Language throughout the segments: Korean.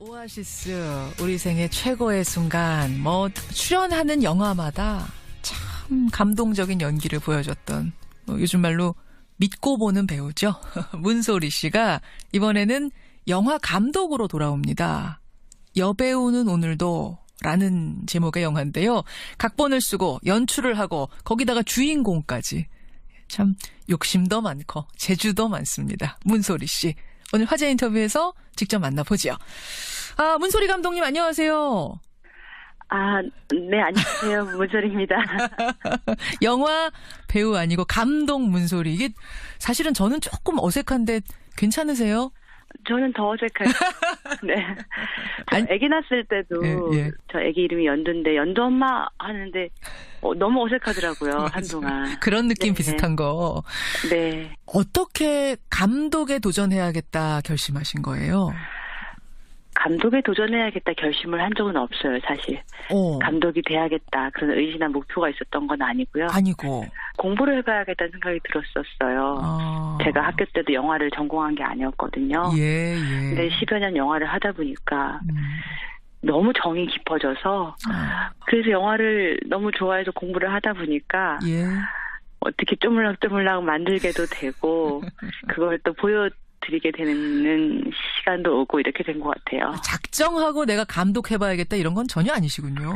오아시스, 우리 생애 최고의 순간. 출연하는 영화마다 참 감동적인 연기를 보여줬던, 요즘 말로 믿고 보는 배우죠. 문소리 씨가 이번에는 영화 감독으로 돌아옵니다. 여배우는 오늘도 라는 제목의 영화인데요. 각본을 쓰고 연출을 하고 거기다가 주인공까지. 참 욕심도 많고 재주도 많습니다. 문소리 씨. 오늘 화제 인터뷰에서 직접 만나보죠. 문소리 감독님 안녕하세요. 네, 안녕하세요. 문소리입니다. 영화 배우 아니고 감독 문소리. 이게 사실은 저는 조금 어색한데 괜찮으세요? 저는 더 어색해요. 네. 아기 낳았을 때도 예. 저 아기 이름이 연두인데 연두 엄마 하는데 너무 어색하더라고요. 한동안. 그런 느낌 네. 비슷한 거. 네. 어떻게 감독에 도전해야겠다 결심하신 거예요? 감독에 도전해야겠다 결심을 한 적은 없어요, 사실. 감독이 돼야겠다 그런 의지나 목표가 있었던 건 아니고요. 아니고. 공부를 해봐야겠다는 생각이 들었었어요. 제가 학교 때도 영화를 전공한 게 아니었거든요. 예. 근데 10여 년 영화를 하다 보니까 너무 정이 깊어져서 그래서 영화를 너무 좋아해서 공부를 하다 보니까 어떻게 쪼물락쪼물락 만들게도 되고 그걸 또 보여드리게 되는 시간도 오고 이렇게 된 것 같아요. 작정하고 내가 감독해봐야겠다 이런 건 전혀 아니시군요.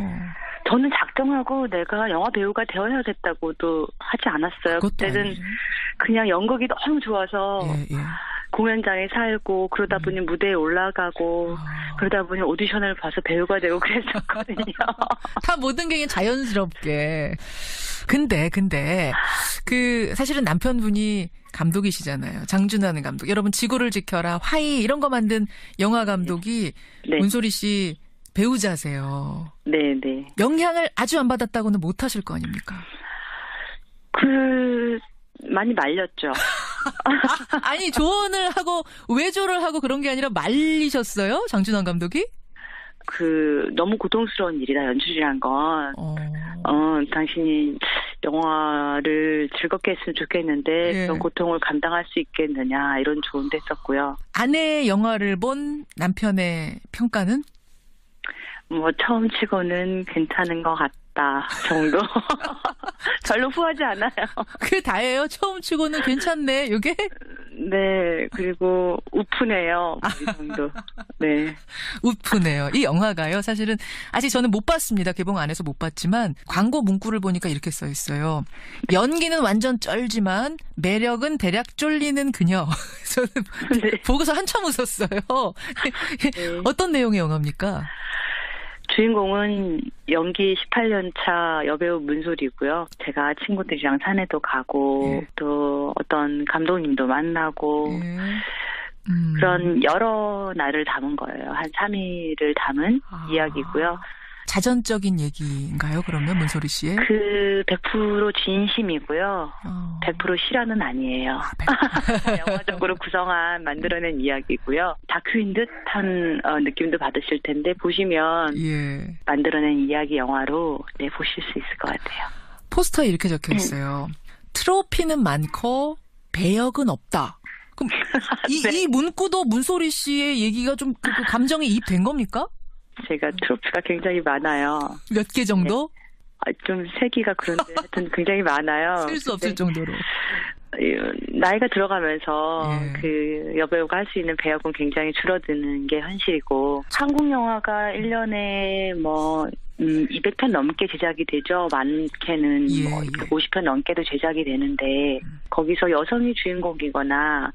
저는 작정하고 내가 영화 배우가 되어야겠다고도 하지 않았어요. 그때는 아니죠. 그냥 연극이 너무 좋아서 공연장에 살고 그러다 보니 무대에 올라가고 그러다 보니 오디션을 봐서 배우가 되고 그랬었거든요. 다 모든 게 자연스럽게. 근데 사실은 남편분이 감독이시잖아요. 장준하는 감독. 여러분 지구를 지켜라, 화이 이런 거 만든 영화 감독이 문소리 씨 배우자세요. 네. 영향을 아주 안 받았다고는 못 하실 거 아닙니까? 많이 말렸죠. 아니 조언을 하고 외조를 하고 그런 게 아니라 말리셨어요? 장준환 감독이? 너무 고통스러운 일이다, 연출이란 건. 당신이 영화를 즐겁게 했으면 좋겠는데, 그런 고통을 감당할 수 있겠느냐, 이런 조언도 했었고요. 아내의 영화를 본 남편의 평가는? 처음 치고는 괜찮은 것 같다, 정도. 별로 후하지 않아요. 그게 다예요? 처음 치고는 괜찮네, 이게? 네, 그리고 우프네요. 이 정도. 네. 우프네요. 이 영화가요. 사실은 아직 저는 못 봤습니다. 개봉 안 해서 못 봤지만 광고 문구를 보니까 이렇게 써 있어요. 연기는 완전 쩔지만 매력은 대략 쫄리는 그녀. 저는 보고서 한참 웃었어요. 어떤 내용의 영화입니까? 주인공은 연기 18년 차 여배우 문소리고요. 제가 친구들이랑 산에도 가고 또 어떤 감독님도 만나고 그런 여러 날을 담은 거예요. 한 3일을 담은 이야기고요. 자전적인 얘기인가요? 그러면 문소리 씨의? 100% 진심이고요. 100% 실화는 아니에요. 영화적으로 만들어낸 이야기고요. 다큐인 듯한 느낌도 받으실 텐데 보시면 만들어낸 이야기 영화로 보실 수 있을 것 같아요. 포스터에 이렇게 적혀 있어요. 트로피는 많고 배역은 없다. 그럼 이 문구도 문소리 씨의 얘기가 좀 감정에 이입된 겁니까? 제가 트로피가 굉장히 많아요. 몇 개 정도? 좀 세기가 그런데 하여튼 굉장히 많아요. 셀 수 없을 정도로. 나이가 들어가면서 여배우가 할 수 있는 배역은 굉장히 줄어드는 게 현실이고 한국 영화가 1년에 200편 넘게 제작이 되죠. 많게는 50편 넘게도 제작이 되는데 거기서 여성이 주인공이거나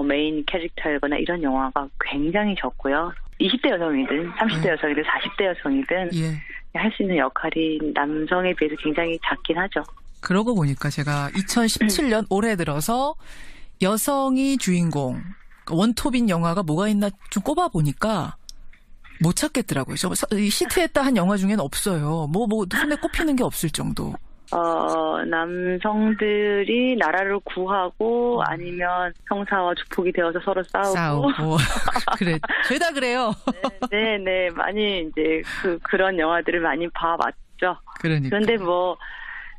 메인 캐릭터이거나 이런 영화가 굉장히 적고요. 20대 여성이든 30대 여성이든 40대 여성이든 할 수 있는 역할이 남성에 비해서 굉장히 작긴 하죠. 그러고 보니까 제가 2017년 올해 들어서 여성이 주인공 원톱인 영화가 뭐가 있나 좀 꼽아보니까 못 찾겠더라고요. 히트했다 한 영화 중에는 없어요. 손에 꼽히는 게 없을 정도. 남성들이 나라를 구하고 아니면 형사와 주폭이 되어서 서로 싸우고. 그래. 죄다 그래요. 네. 많이 이제 그런 영화들을 많이 봐왔죠. 그러니까. 그런데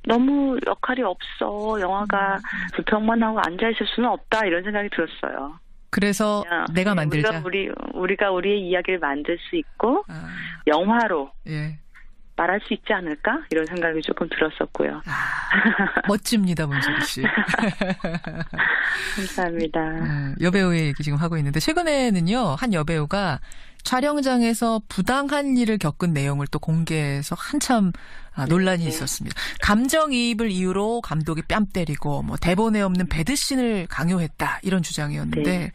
너무 역할이 없어. 영화가 불평만 하고 앉아있을 수는 없다. 이런 생각이 들었어요. 그래서 내가 만들자. 우리가 우리의 이야기를 만들 수 있고 영화로 예. 말할 수 있지 않을까? 이런 생각이 조금 들었었고요. 멋집니다, 문소리 씨. 감사합니다. 여배우의 얘기 지금 하고 있는데 최근에는요, 한 여배우가 촬영장에서 부당한 일을 겪은 내용을 또 공개해서 한참 논란이 있었습니다. 감정이입을 이유로 감독이 뺨 때리고 뭐 대본에 없는 배드신을 강요했다 이런 주장이었는데 네.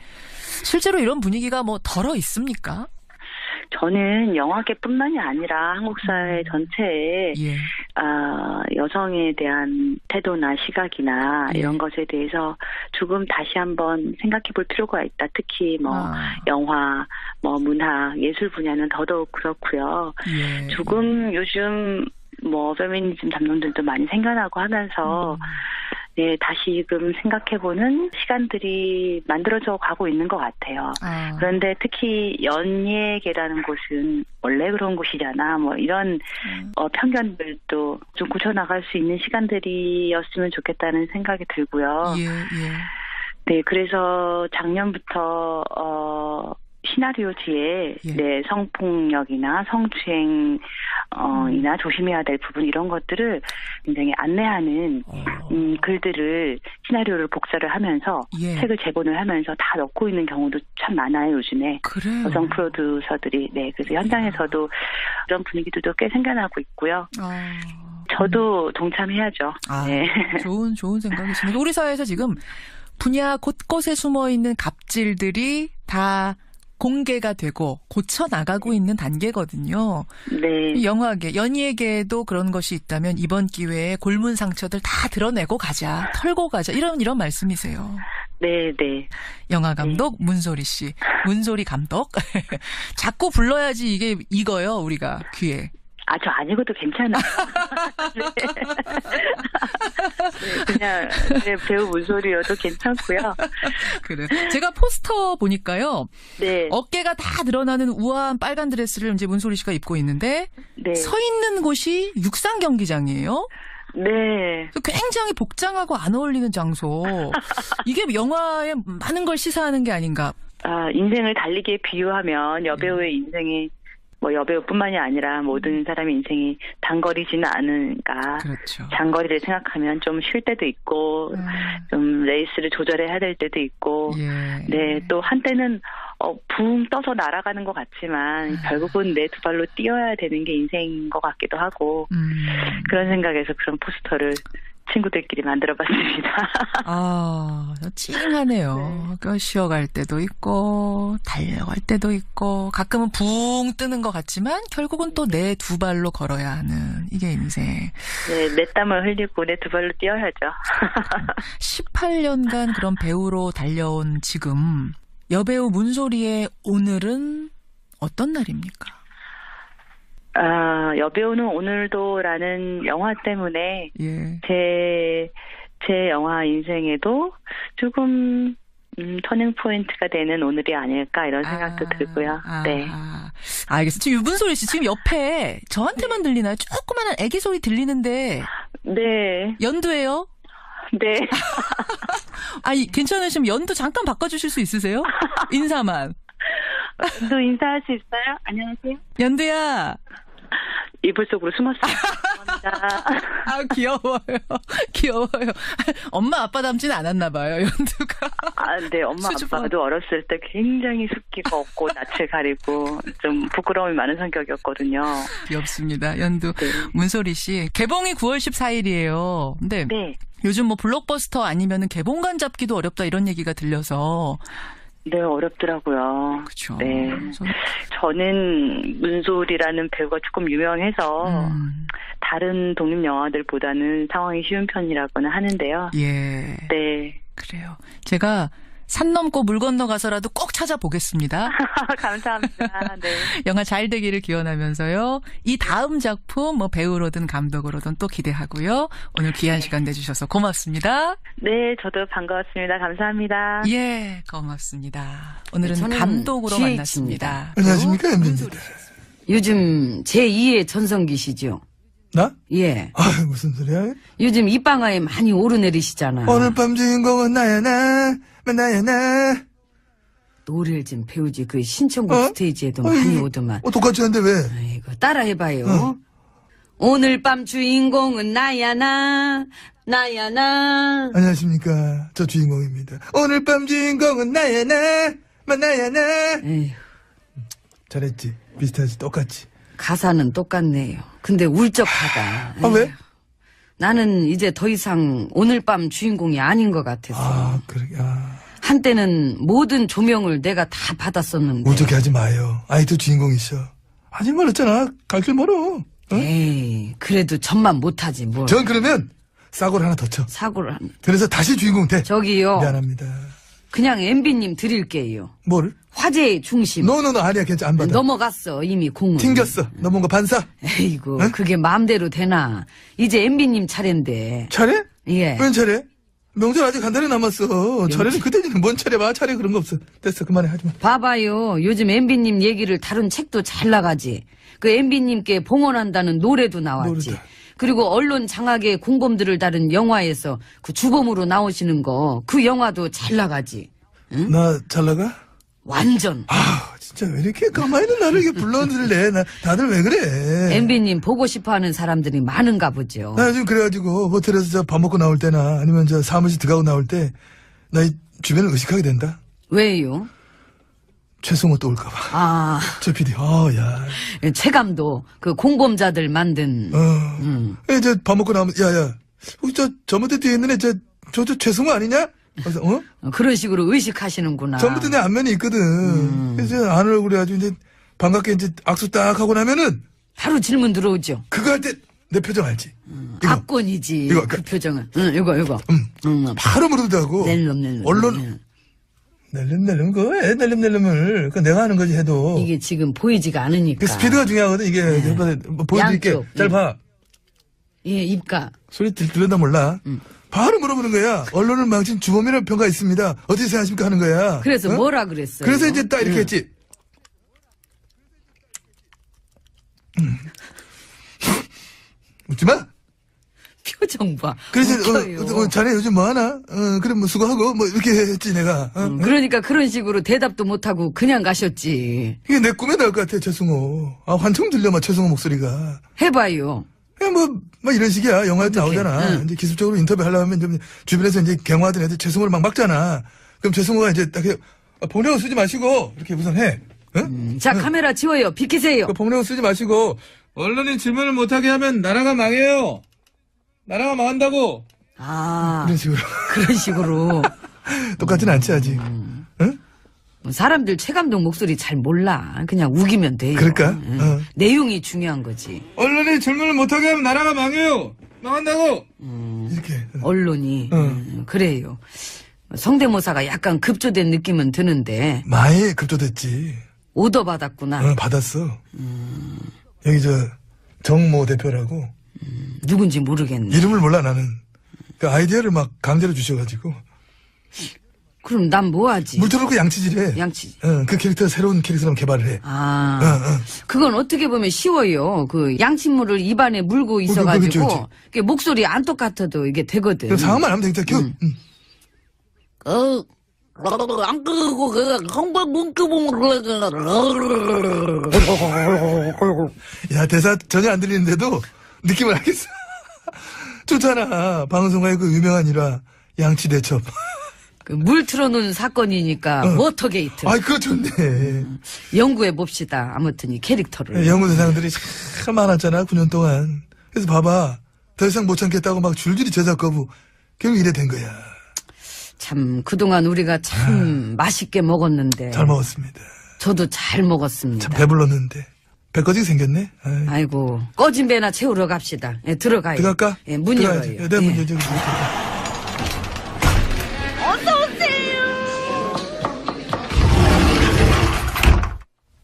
실제로 이런 분위기가 뭐 덜어 있습니까? 저는 영화계뿐만이 아니라 한국 사회 전체에 예. 여성에 대한 태도나 시각이나 예. 이런 것에 대해서 조금 다시 한번 생각해볼 필요가 있다. 특히 뭐 영화, 뭐 문학, 예술 분야는 더더욱 그렇고요. 예. 조금 요즘 뭐 페미니즘 담론들도 많이 생겨나고 하면서 네, 다시금 생각해보는 시간들이 만들어져 가고 있는 것 같아요. 그런데 특히 연예계라는 곳은 원래 그런 곳이잖아. 뭐 이런 편견들도 좀 고쳐나갈 수 있는 시간들이었으면 좋겠다는 생각이 들고요. 예, 예. 네, 그래서 작년부터 시나리오지에 예. 네, 성폭력이나 성추행 이나 조심해야 될 부분 이런 것들을 굉장히 안내하는 글들을 시나리오를 복사를 하면서 예. 책을 제본을 하면서 다 넣고 있는 경우도 참 많아요 요즘에. 그래요. 여성 프로듀서들이 네 그래서 현장에서도 그런 분위기들도 꽤 생겨나고 있고요. 저도 동참해야죠. 네. 좋은 생각이시네요. 우리 사회에서 지금 분야 곳곳에 숨어 있는 갑질들이 다 공개가 되고 고쳐 나가고 있는 단계거든요. 네. 영화계, 연예계에도 그런 것이 있다면 이번 기회에 골문 상처들 다 드러내고 가자, 털고 가자 이런 말씀이세요. 네, 네. 영화 감독 문소리 씨, 문소리 감독. 자꾸 불러야지 이게 익어요 우리가 귀에. 저 아니고도 괜찮아요. 네. 네, 그냥 네, 배우 문소리여도 괜찮고요. 그래. 제가 포스터 보니까요. 네. 어깨가 다 드러나는 우아한 빨간 드레스를 이제 문소리 씨가 입고 있는데 네. 서 있는 곳이 육상 경기장이에요. 네. 굉장히 복장하고 안 어울리는 장소. 이게 영화에 많은 걸 시사하는 게 아닌가. 인생을 달리기에 비유하면 여배우의 인생이 뭐 여배우뿐만이 아니라 모든 사람의 인생이 단거리지는 않은가. 그렇죠. 장거리를 생각하면 좀 쉴 때도 있고, 좀 레이스를 조절해야 될 때도 있고, 예. 네, 또 한때는 붕 떠서 날아가는 것 같지만 결국은 내 두 발로 뛰어야 되는 게 인생인 것 같기도 하고 그런 생각에서 그런 포스터를 친구들끼리 만들어봤습니다. 찡하네요. 네. 쉬어갈 때도 있고 달려갈 때도 있고 가끔은 붕 뜨는 것 같지만 결국은 또 내 두 발로 걸어야 하는 이게 인생. 네, 내 땀을 흘리고 내 두 발로 뛰어야죠. 18년간 그런 배우로 달려온 지금 여배우 문소리의 오늘은 어떤 날입니까? 여배우는 오늘도라는 영화 때문에 예. 제 영화 인생에도 조금 터닝 포인트가 되는 오늘이 아닐까 이런 생각도 들고요. 네. 알겠습니다. 지금 유분소리 씨 지금 옆에 저한테만 들리나요? 조그마한 애기 소리 들리는데. 네. 연두예요? 네. 괜찮으시면 연두 잠깐 바꿔주실 수 있으세요? 인사만. 연두 인사할 수 있어요? 안녕하세요. 연두야. 이불 속으로 숨었어요. 감사합니다. 귀여워요. 엄마 아빠 닮지는 않았나 봐요, 연두가. 네, 엄마 아빠도 어렸을 때 굉장히 숫기가 없고 낯을 가리고 좀 부끄러움이 많은 성격이었거든요. 귀엽습니다, 연두. 네. 문소리 씨. 개봉이 9월 14일이에요. 근데 네. 요즘 뭐 블록버스터 아니면은 개봉관 잡기도 어렵다 이런 얘기가 들려서. 네, 어렵더라고요. 그렇죠. 네. 저는 문소리라는 배우가 조금 유명해서 다른 독립 영화들보다는 상황이 쉬운 편이라고는 하는데요. 예. 네. 그래요. 제가 산 넘고 물 건너가서라도 꼭 찾아보겠습니다. 감사합니다. 네. 영화 잘 되기를 기원하면서요. 이 다음 작품 뭐 배우로든 감독으로든 또 기대하고요. 오늘 귀한 시간 내주셔서 고맙습니다. 네, 저도 반가웠습니다. 감사합니다. 예, 고맙습니다. 오늘은 감독으로 만났습니다. 안녕하십니까, 엠비입니다. 요즘 제2의 전성기시죠? 나? 예. 무슨 소리야? 요즘 입방아에 많이 오르내리시잖아. 오늘 밤 주인공은 나야 나. 노래를 좀 배우지. 그 신청곡 스테이지에도 아이, 많이 오더만. 똑같이 하는데 왜? 아이고, 따라해봐요. 오늘 밤 주인공은 나야, 나야, 나. 안녕하십니까. 저 주인공입니다. 오늘 밤 주인공은 나야, 나야, 나. 에휴, 잘했지. 비슷하지. 똑같지. 가사는 똑같네요. 근데 울적하다. 아, 왜? 에휴, 나는 이제 더 이상 오늘 밤 주인공이 아닌 것 같았어. 아, 그래. 한때는 모든 조명을 내가 다 받았었는데. 울적해 하지 마요. 아이도 주인공이셔. 아직 멀었잖아. 갈 길 멀어. 에이, 그래도 전만 못하지, 뭘. 전 그러면 싸구를 하나 더 쳐. 사고를 한. 그래서 다시 주인공 돼. 저기요. 미안합니다. 그냥 MB님 드릴게요. 뭐를? 화제의 중심. 노노노 아니야. 괜찮아. 안 받아. 넘어갔어, 이미 공은. 튕겼어. 넘어온 거 반사. 에이구, 응? 그게 마음대로 되나. 이제 MB님 차례인데. 차례? 예. 웬 차례? 명절 아직 한 달이 남았어. 차례는 그때는 뭔 차례 봐. 차례 그런 거 없어. 됐어. 그만해. 하지 마. 봐봐요. 요즘 MB님 얘기를 다룬 책도 잘 나가지. 그 MB님께 봉헌한다는 노래도 나왔지. 노래다. 그리고 언론 장악의 공범들을 다룬 영화에서 그 주범으로 나오시는 거, 그 영화도 잘 나가지. 나 잘 나가? 완전. 아, 진짜 왜 이렇게 가만히 있는 나를 이렇게 불러들래? 나 다들 왜 그래? MB님 보고 싶어 하는 사람들이 많은가 보죠. 나 요즘 그래가지고 호텔에서 저 밥 먹고 나올 때나 아니면 저 사무실 들어가고 나올 때 나 이 주변을 의식하게 된다. 왜요? 최승호 또 올까봐. 아, 저 PD, 야. 체감도 그 공범자들 만든. 이제 밥 먹고 나오면, 야. 혹시 저번에 뒤에 있는 애, 저 최승호 아니냐? 그래서, 그런 식으로 의식하시는구나. 전부터 내 안면이 있거든. 그래서 아는 얼굴 해가지고 이제 반갑게 이제 악수 딱 하고 나면은 바로 질문 들어오죠. 그거 할 때 내 표정 알지? 이거. 압권이지. 이거. 그 표정은. 응, 이거. 바로 물어보더라고. 낼름. 언론, 낼름, 그거 낼름을. 그거 내가 하는 거지 해도. 이게 지금 보이지가 않으니까. 그 스피드가 중요하거든, 이게. 뭐 보여드릴게. 양쪽. 잘 봐. 예, 입가. 소리 들렸나 몰라. 바로 물어보는 거야. 언론을 망친 주범이라는 평가 있습니다. 어떻게 생각하십니까? 하는 거야. 그래서 어? 뭐라 그랬어요? 그래서 이제 딱 이렇게 했지. 웃지 마. 표정 봐. 그래서 웃겨요. 자네 요즘 뭐 하나? 그래 뭐 수고하고 뭐 이렇게 했지 내가. 그러니까 그런 식으로 대답도 못하고 그냥 가셨지. 이게 내 꿈에 나올 것 같아 최승호. 환청 들려 막 최승호 목소리가. 해봐요. 그냥 뭐 이런 식이야. 영화에도 어떡해? 나오잖아. 응. 이제 기술적으로 인터뷰 하려면 좀 주변에서 이제 경화된 애들 최승호를 막 막잖아. 그럼 최승호가 이제 딱 복례호 쓰지 마시고 이렇게 우선 해. 응? 자, 카메라 지워요. 비키세요. 그 복례호 쓰지 마시고 언론이 질문을 못하게 하면 나라가 망해요. 나라가 망한다고. 아, 이런 식으로. 그런 식으로. 똑같진 않지 아직. 응? 사람들 최감독 목소리 잘 몰라. 그냥 우기면 돼요. 그럴까? 응. 내용이 중요한 거지. 언론이 질문을 못하게 하면 나라가 망해요. 망한다고. 이렇게. 언론이. 그래요. 성대모사가 약간 급조된 느낌은 드는데 많이 급조됐지. 오더 받았구나. 받았어. 여기 정모 대표라고. 누군지 모르겠네. 이름을 몰라 나는. 그 아이디어를 막 강제로 주셔가지고. 그럼 난 뭐하지? 물 틀어놓고 양치질해. 양치. 그 캐릭터 새로운 캐릭터를 개발을 해. 아, 그건 어떻게 보면 쉬워요. 그 양침물을 입안에 물고 있어가지고 그렇지. 이게 목소리 안 똑같아도 이게 되거든. 그럼 상황만 하면 되겠다. 큐. 안 끄고 한번 야 대사 전혀 안 들리는데도 느낌을 알겠어. 좋잖아. 방송가의 그 유명한 일화 양치 대첩. 물 틀어놓은 사건이니까 워터게이트. 아, 그거 좋네. 연구해 봅시다. 아무튼 이 캐릭터를. 연구 대상들이 참 많았잖아, 9년 동안. 그래서 봐봐. 더 이상 못 참겠다고 막 줄줄이 제작 거부. 결국 이래 된 거야. 참 그동안 우리가 참 맛있게 먹었는데. 잘 먹었습니다. 저도 잘 먹었습니다. 참 배불렀는데. 배 꺼지게 생겼네. 아이. 아이고 꺼진 배나 채우러 갑시다. 예, 들어가요. 들어갈까? 예, 문 들어가야지. 열어요. 내가 문 예. 열자.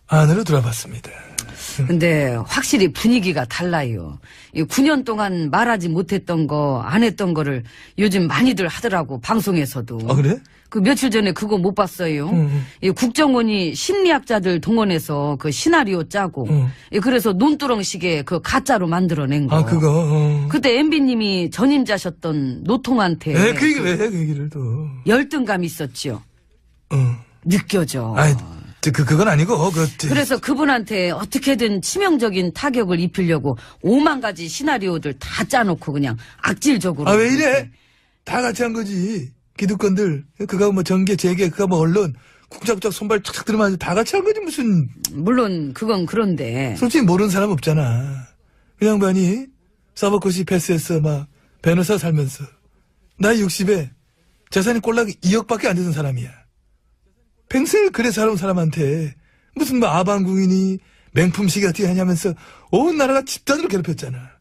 안으로 들어봤습니다. 근데 확실히 분위기가 달라요. 이 9년 동안 말하지 못했던 거, 안 했던 거를 요즘 많이들 하더라고, 방송에서도. 아, 그래? 그 며칠 전에 그거 못 봤어요. 이 국정원이 심리학자들 동원해서 그 시나리오 짜고, 예, 그래서 논두렁식의 그 가짜로 만들어낸 거. 아, 그거. 그때 MB님이 전임자셨던 노통한테 그 얘기를 왜 해, 그 얘기를 또. 열등감 있었죠. 느껴져. 아이, 그건 아니고, 그래서 그분한테 어떻게든 치명적인 타격을 입히려고 5만 가지 시나리오들 다 짜놓고 그냥 악질적으로. 아, 왜 이래? 다 같이 한 거지. 기득권들. 그거 뭐 정계, 재계, 그거 뭐 언론. 쿵짝쿵짝 손발 착착 들으면 다 같이 한 거지, 무슨. 물론, 그건 그런데. 솔직히 모르는 사람 없잖아. 그 양반이 서버코시 패스했어, 막, 변호사 살면서. 나이 60에 재산이 꼴랑 2억밖에 안 되는 사람이야. 평생 그래 살아온 사람한테 무슨 뭐 아방궁이니 맹품식이 어떻게 하냐면서 온 나라가 집단으로 괴롭혔잖아.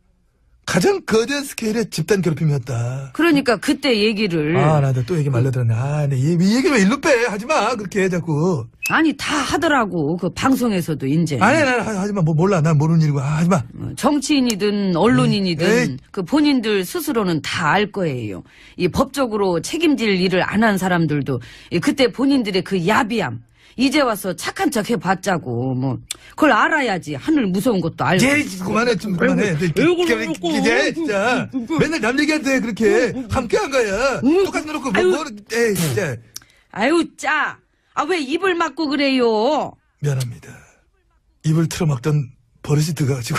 가장 거대한 스케일의 집단 괴롭힘이었다. 그러니까 그때 얘기를. 아, 나도 또 얘기 말려들었네. 아, 네, 이 얘기를 왜 일로 빼? 하지 마. 그렇게 해, 자꾸. 아니, 다 하더라고. 그 방송에서도 이제. 아니, 하지 마. 뭐 몰라. 난 모르는 일이고. 하지 마. 정치인이든 언론인이든 에이. 그 본인들 스스로는 다 알 거예요. 이 법적으로 책임질 일을 안 한 사람들도 그때 본인들의 그 야비함. 이제 와서 착한 척 해봤자고, 뭐. 그걸 알아야지. 하늘 무서운 것도 알고. 그만해, 좀 그만해. 이제, 진짜. 맨날 남 얘기한테 그렇게 함께 한 거야. 똑같이 놓고, 에이, 진짜. 아유, 짜. 아, 왜 입을 막고 그래요? 미안합니다. 입을 틀어막던 버릇이 들어가지고.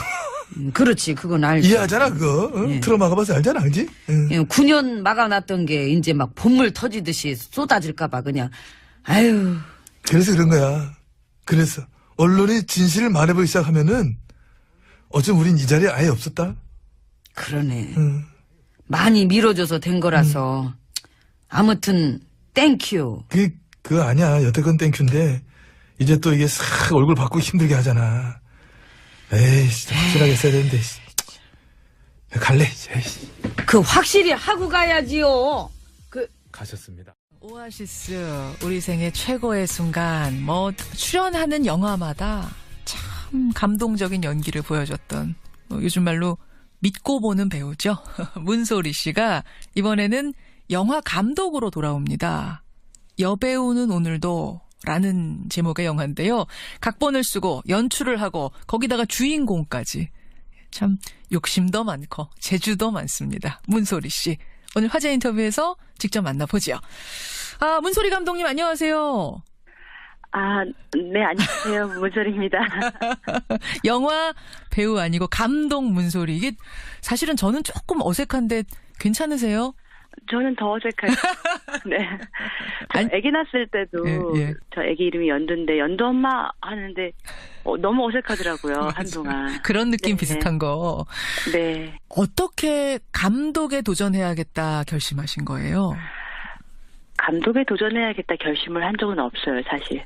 그렇지, 그건 알지. 이해하잖아, 그거. 응? 예. 틀어막아봐서 알잖아, 그지? 응. 9년 막아놨던 게 이제 막 본물 터지듯이 쏟아질까봐 그냥. 아유. 그래서 그런 거야. 그래서 언론이 진실을 말해보기 시작하면은 어쩜 우린 이 자리에 아예 없었다. 그러네. 응. 많이 미뤄져서 된 거라서. 아무튼 땡큐. 그거 아니야. 여태껏 땡큐인데 이제 또 이게 싹 얼굴 바꾸고 힘들게 하잖아. 에이, 진짜 확실하게 써야 되는데. 갈래. 에이. 그 확실히 하고 가야지요. 가셨습니다. 오아시스, 우리 생애 최고의 순간, 뭐, 출연하는 영화마다 참 감동적인 연기를 보여줬던, 요즘 말로 믿고 보는 배우죠. 문소리 씨가 이번에는 영화 감독으로 돌아옵니다. 여배우는 오늘도 라는 제목의 영화인데요. 각본을 쓰고 연출을 하고 거기다가 주인공까지. 참 욕심도 많고 재주도 많습니다. 문소리 씨. 오늘 화제 인터뷰에서 직접 만나보죠. 아, 문소리 감독님 안녕하세요. 아, 네, 안녕하세요. 문소리입니다. 영화 배우 아니고 감독 문소리. 이게 사실은 저는 조금 어색한데 괜찮으세요? 저는 더 어색해요. 네. 아기 낳았을 때도 예. 저 아기 이름이 연두인데 연두 엄마 하는데 너무 어색하더라고요. 한동안. 그런 느낌 네. 비슷한 거. 네. 어떻게 감독에 도전해야겠다 결심하신 거예요? 감독에 도전해야겠다 결심을 한 적은 없어요, 사실.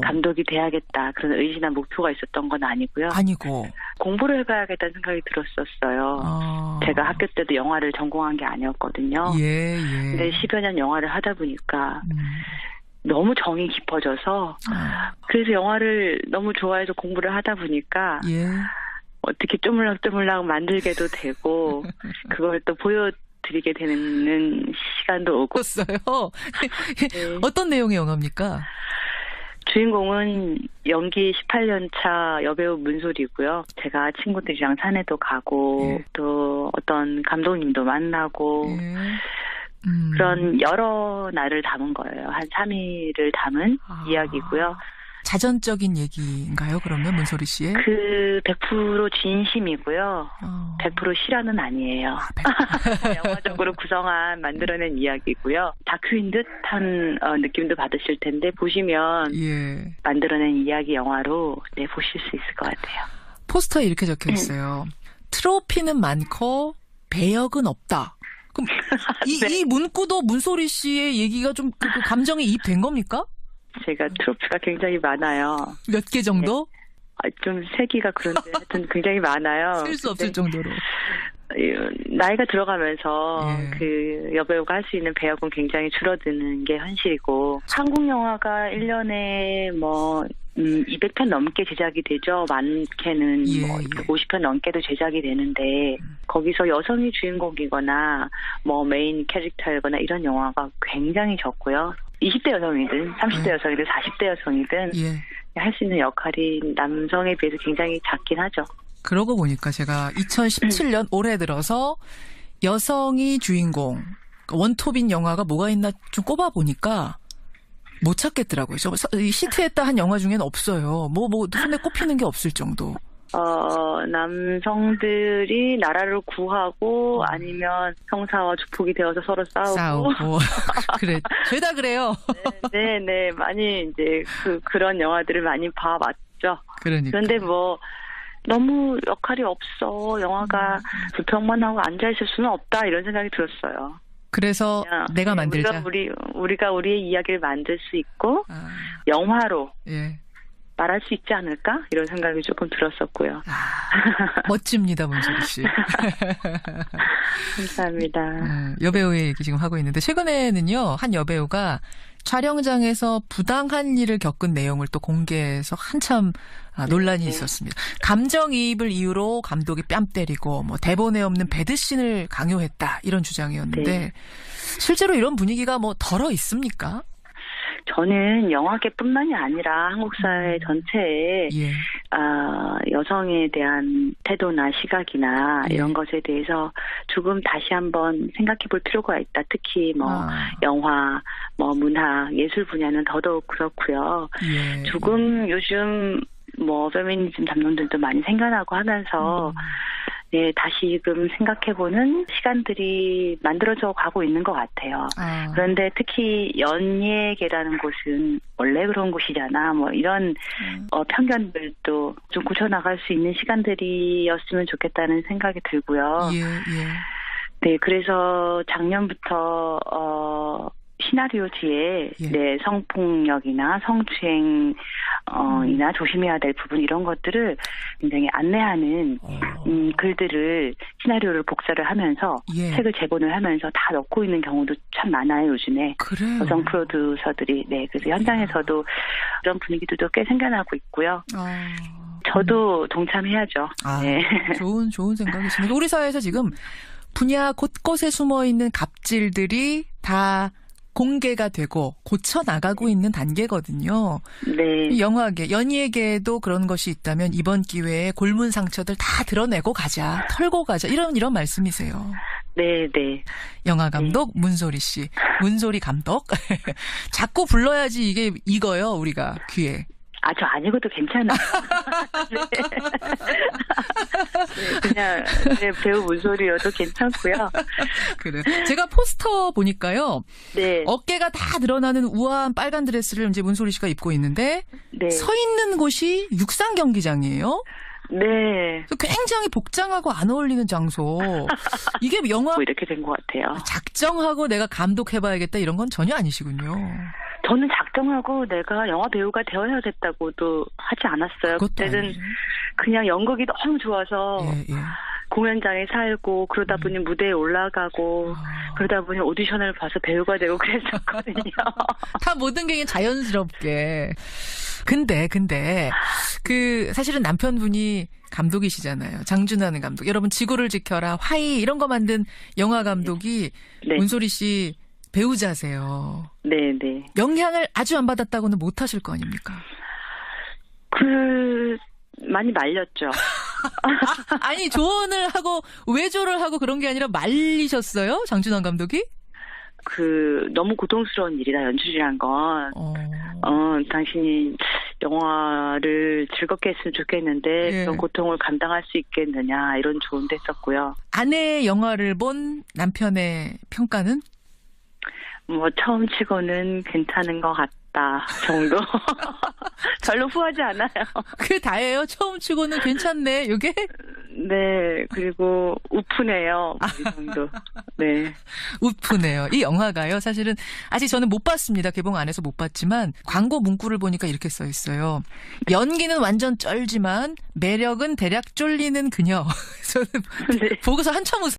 감독이 돼야겠다 그런 의지나 목표가 있었던 건 아니고요. 아니고. 공부를 해봐야겠다는 생각이 들었었어요. 제가 학교 때도 영화를 전공한 게 아니었거든요. 예. 근데 10여 년 영화를 하다 보니까 너무 정이 깊어져서 그래서 영화를 너무 좋아해서 공부를 하다 보니까 예. 어떻게 쪼물락쪼물락 만들게도 되고 그걸 또 보여드리게 되는 시간도 오고. 었어요. 네. 어떤 내용의 영화입니까? 주인공은 연기 18년 차 여배우 문소리고요. 제가 친구들이랑 산에도 가고 예. 또 어떤 감독님도 만나고 예. 그런 여러 날을 담은 거예요. 한 3일을 담은 이야기고요. 자전적인 얘기인가요, 그러면 문소리 씨의? 100% 진심이고요. 100% 실화는 아니에요. 영화적으로 만들어낸 이야기고요. 다큐인 듯한 느낌도 받으실 텐데 보시면 예. 만들어낸 이야기 영화로 보실 수 있을 것 같아요. 포스터에 이렇게 적혀 있어요. 트로피는 많고 배역은 없다. 그럼 네. 이 문구도 문소리 씨의 얘기가 좀 그 감정에 이입된 겁니까? 제가 트로피가 굉장히 많아요. 몇 개 정도? 좀 세기가 그런데 하여튼 굉장히 많아요. 셀 수 없을 정도로. 나이가 들어가면서 예. 그 여배우가 할 수 있는 배역은 굉장히 줄어드는 게 현실이고 한국 영화가 1년에 뭐 200편 넘게 제작이 되죠. 많게는 예, 뭐 예. 50편 넘게도 제작이 되는데 거기서 여성이 주인공이거나 뭐 메인 캐릭터이거나 이런 영화가 굉장히 적고요. 20대 여성이든 30대 여성이든 40대 여성이든 예. 할 수 있는 역할이 남성에 비해서 굉장히 작긴 하죠. 그러고 보니까 제가 2017년 올해 들어서 여성이 주인공 원톱인 영화가 뭐가 있나 좀 꼽아보니까 못 찾겠더라고요. 이 시트했다 한 영화 중에는 없어요. 뭐 손에 꼽히는 게 없을 정도. 남성들이 나라를 구하고 아니면 형사와 주폭이 되어서 서로 싸우고. 그래. 죄다 그래요. 네. 많이 이제 그런 영화들을 많이 봐왔죠. 그러니까. 그런데 뭐 너무 역할이 없어. 영화가 불평만 하고 앉아있을 수는 없다. 이런 생각이 들었어요. 그래서 내가 만들자. 우리가 우리의 이야기를 만들 수 있고 영화로 예. 말할 수 있지 않을까? 이런 생각이 조금 들었었고요. 멋집니다, 문소리 씨. 감사합니다. 여배우의 얘기 지금 하고 있는데 최근에는요. 한 여배우가 촬영장에서 부당한 일을 겪은 내용을 또 공개해서 한참 논란이 있었습니다. 감정이입을 이유로 감독이 뺨 때리고 뭐 대본에 없는 배드신을 강요했다 이런 주장이었는데 실제로 이런 분위기가 뭐 덜어 있습니까? 저는 영화계뿐만이 아니라 한국 사회 전체에 여성에 대한 태도나 시각이나 이런 것에 대해서 조금 다시 한번 생각해 볼 필요가 있다. 특히 영화, 문학, 예술 분야는 더더욱 그렇고요. 조금 요즘 페미니즘 담론들도 많이 생겨나고 하면서 다시금 생각해보는 시간들이 만들어져 가고 있는 것 같아요. 그런데 특히 연예계라는 곳은 원래 그런 곳이잖아. 이런 편견들도 좀 고쳐나갈 수 있는 시간들이었으면 좋겠다는 생각이 들고요. 네, 그래서 작년부터 시나리오지에 성폭력이나 성추행 이나 조심해야 될 부분 이런 것들을 굉장히 안내하는 글들을 시나리오를 복사를 하면서 책을 제본을 하면서 다 넣고 있는 경우도 참 많아요 요즘에. 그래요? 여성 프로듀서들이. 그래서 현장에서도 그런 분위기들도 꽤 생겨나고 있고요. 저도 동참해야죠. 네. 좋은 생각이십니다. 우리 사회에서 지금 분야 곳곳에 숨어있는 갑질들이 다 공개가 되고 고쳐나가고 있는 단계거든요. 네. 영화계, 연예계에도 그런 것이 있다면 이번 기회에 골문 상처들 다 드러내고 가자, 털고 가자 이런 말씀이세요. 네. 영화 감독 문소리 씨, 문소리 감독 자꾸 불러야지 이게 익어요 우리가 귀에. 저 아니고도 괜찮아요. 그냥 배우 문소리여도 괜찮고요. 그래. 제가 포스터 보니까요. 네. 어깨가 다 드러나는 우아한 빨간 드레스를 이제 문소리 씨가 입고 있는데 서 있는 곳이 육상 경기장이에요. 네. 굉장히 복장하고 안 어울리는 장소. 이게 영화 이렇게 된 것 같아요. 작정하고 내가 감독해봐야겠다 이런 건 전혀 아니시군요. 저는 작정하고 내가 영화 배우가 되어야겠다고도 하지 않았어요. 그때는 아니죠. 그냥 연극이 너무 좋아서 공연장에 살고 그러다 보니 무대에 올라가고 그러다 보니 오디션을 봐서 배우가 되고 그랬었거든요. 다 모든 게 자연스럽게. 근데 사실은 남편분이 감독이시잖아요. 장준하는 감독. 여러분 지구를 지켜라, 화이 이런 거 만든 영화 감독이 문소리 씨 배우자세요. 네. 영향을 아주 안 받았다고는 못 하실 거 아닙니까? 많이 말렸죠. 아니 조언을 하고 외조를 하고 그런 게 아니라 말리셨어요? 장준환 감독이? 너무 고통스러운 일이다 연출이란 건. 당신이 영화를 즐겁게 했으면 좋겠는데 그런 고통을 감당할 수 있겠느냐 이런 조언도 했었고요. 아내의 영화를 본 남편의 평가는? 처음 치고는 괜찮은 것 같다 정도. 별로 후하지 않아요. 그게 다예요? 처음 치고는 괜찮네 이게? 네. 그리고 우프네요. 이 정도. 네. 우프네요. 이 영화가요. 사실은 아직 저는 못 봤습니다. 개봉 안 해서 못 봤지만 광고 문구를 보니까 이렇게 써 있어요. 연기는 완전 쩔지만 매력은 대략 쫄리는 그녀. 저는 보고서 한참 웃었어요.